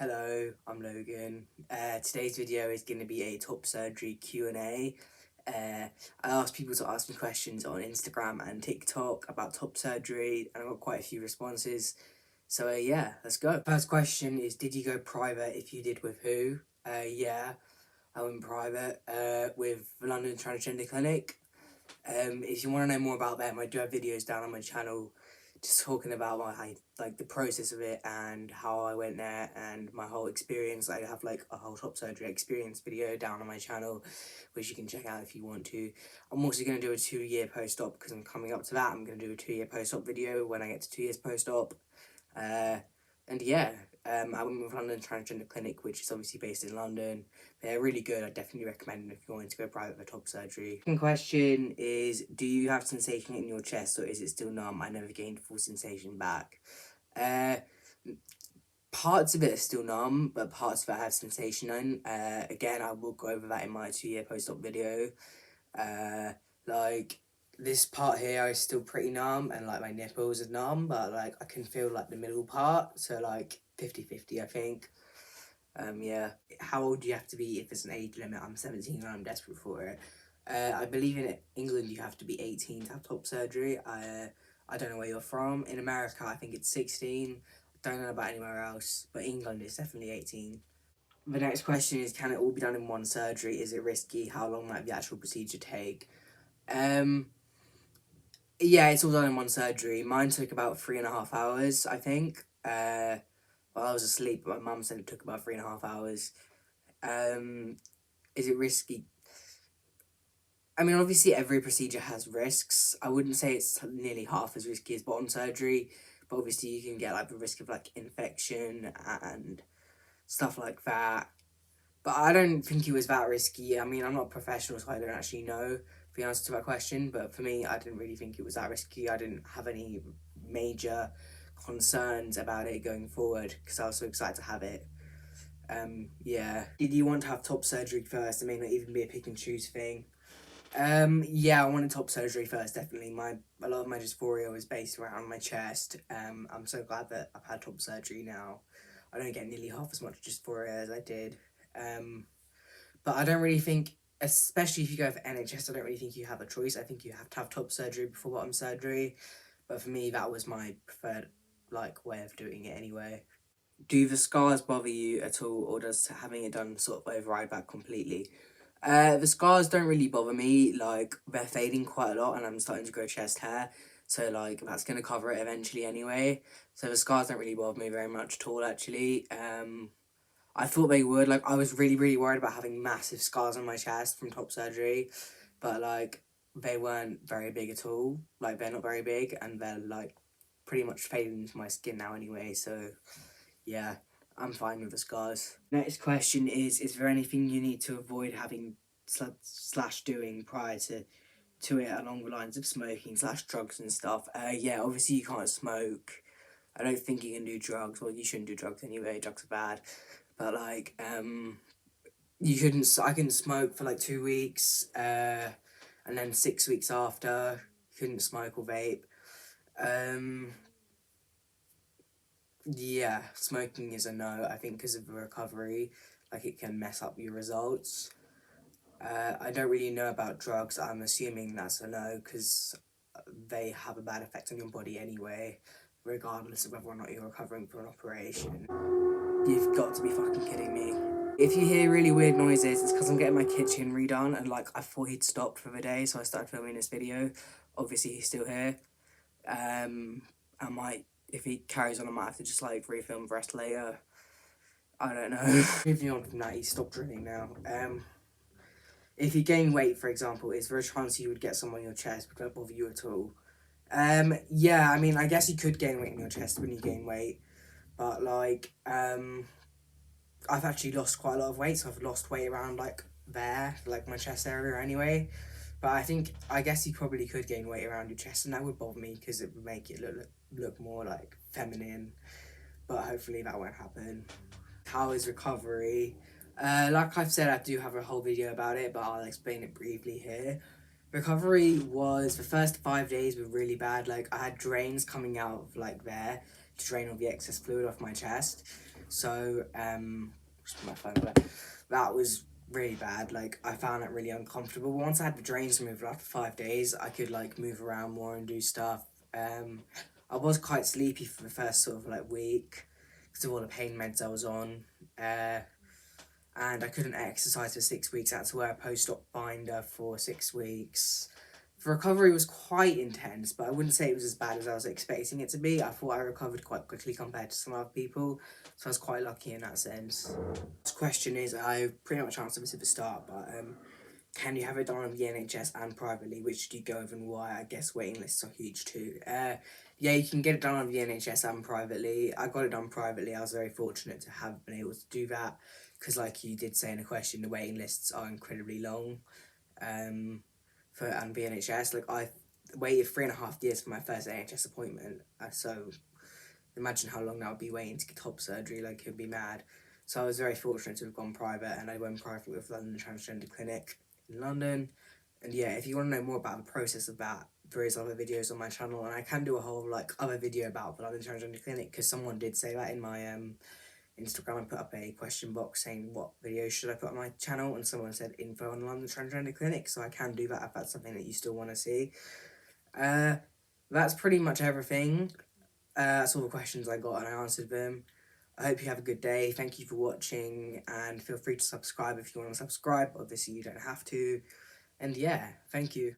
Hello, I'm Logan. Today's video is going to be a top surgery Q&A. I asked people to ask me questions on Instagram and TikTok about top surgery, and I got quite a few responses. So yeah, let's go. First question is, did you go private? If you did, with who? Yeah, I went private with the London Transgender Clinic. If you want to know more about them, I do have videos down on my channel just talking about the process of it and how I went there and my whole experience. I have like a whole top surgery experience video down on my channel, which you can check out if you want to. I'm also going to do a 2-year post-op because I'm coming up to that. I'm going to do a 2-year post-op video when I get to 2 years post-op. And yeah, I went with London Transgender Clinic, which is obviously based in London. They're really good. I definitely recommend them if you're wanting to go private for top surgery. Second question is, do you have sensation in your chest or is it still numb? I never gained full sensation back. Parts of it are still numb, but parts of it I have sensation in. Again, I will go over that in my 2-year post-op video. Like, this part here is still pretty numb, and like my nipples are numb, but like I can feel like the middle part, so like 50-50 I think. Yeah. How old do you have to be if there's an age limit? I'm 17 and I'm desperate for it. I believe in England you have to be 18 to have top surgery. I don't know where you're from. In America I think it's 16. I don't know about anywhere else, but England is definitely 18. The next question is, can it all be done in one surgery? Is it risky? How long might the actual procedure take? Yeah, it's all done in one surgery. Mine took about 3.5 hours, I think. While I was asleep, my mum said it took about 3.5 hours. Is it risky? I mean, obviously every procedure has risks. I wouldn't say it's nearly half as risky as bottom surgery, but obviously you can get like the risk of like infection and stuff like that. But I don't think it was that risky. I mean, I'm not a professional, so I don't actually know the answer to that question. But for me, I didn't really think it was that risky. I didn't have any major concerns about it going forward because I was so excited to have it. Yeah. Did you want to have top surgery first? It may not even be a pick and choose thing. Yeah, I wanted top surgery first, definitely. A lot of my dysphoria was based around my chest. I'm so glad that I've had top surgery now. I don't get nearly half as much dysphoria as I did. But I don't really think, especially if you go for NHS, I don't really think you have a choice. I think you have to have top surgery before bottom surgery. But for me, that was my preferred way of doing it anyway. Do the scars bother you at all, or does having it done sort of override that completely? The scars don't really bother me. Like, they're fading quite a lot and I'm starting to grow chest hair, so like that's gonna cover it eventually anyway. So the scars don't really bother me very much at all, actually. I thought they would. Like, I was really worried about having massive scars on my chest from top surgery, but like they weren't very big at all. Like, they're not very big and they're like pretty much fading into my skin now anyway, so yeah, I'm fine with the scars. Next question is there anything you need to avoid having slash doing prior to it, along the lines of smoking slash drugs and stuff? Yeah, obviously you can't smoke. I don't think you can do drugs. Well, you shouldn't do drugs anyway. Drugs are bad. But like, you couldn't. I couldn't smoke for like 2 weeks, and then 6 weeks after, couldn't smoke or vape. Yeah, smoking is a no. I think because of the recovery, like it can mess up your results. I don't really know about drugs. I'm assuming that's a no because they have a bad effect on your body anyway, regardless of whether or not you're recovering from an operation. You've got to be fucking kidding me. If you hear really weird noises, it's because I'm getting my kitchen redone and like I thought he'd stopped for the day, so I started filming this video. Obviously he's still here. I might, if he carries on, I might have to just like refilm the rest later. I don't know. Moving on from that, he stopped drilling now. If you gain weight, for example, is there a chance you would get some on your chest? Would that bother you at all? Yeah, I mean, I guess you could gain weight in your chest when you gain weight, but like, I've actually lost quite a lot of weight, so I've lost weight around like there, like my chest area anyway. But I guess you probably could gain weight around your chest, and that would bother me because it would make it look more like feminine. But hopefully that won't happen. How is recovery? Like I've said, I do have a whole video about it, but I'll explain it briefly here. Recovery was, the first 5 days were really bad. Like, I had drains coming out of like there to drain all the excess fluid off my chest. So just put my phone away. That was really bad. Like I found it really uncomfortable. Once I had the drains removed after 5 days, I could like move around more and do stuff. I was quite sleepy for the first sort of like week because of all the pain meds I was on. Uh, and I couldn't exercise for 6 weeks. I had to wear a post-op binder for 6 weeks. The recovery was quite intense, but I wouldn't say it was as bad as I was expecting it to be. I thought I recovered quite quickly compared to some other people, so I was quite lucky in that sense. This question is, I pretty much answered this at the start, but can you have it done on the NHS and privately? Which do you go with and why? I guess waiting lists are huge too. Yeah, you can get it done on the NHS and privately. I got it done privately. I was very fortunate to have been able to do that because, like you did say in the question, the waiting lists are incredibly long. For and the NHS, like I waited 3.5 years for my first NHS appointment. So imagine how long that would be waiting to get top surgery. Like it'd be mad. So I was very fortunate to have gone private, and I went private with London Transgender Clinic in London. And yeah, if you want to know more about the process of that, there is other videos on my channel, and I can do a whole like other video about the London Transgender Clinic because someone did say that in my Instagram. I put up a question box saying what video should I put on my channel, and someone said info on the London Transgender Clinic, so I can do that if that's something that you still want to see. That's pretty much everything. That's all the questions I got, and I answered them. I hope you have a good day. Thank you for watching, and feel free to subscribe if you want to subscribe. Obviously, you don't have to. And yeah, thank you.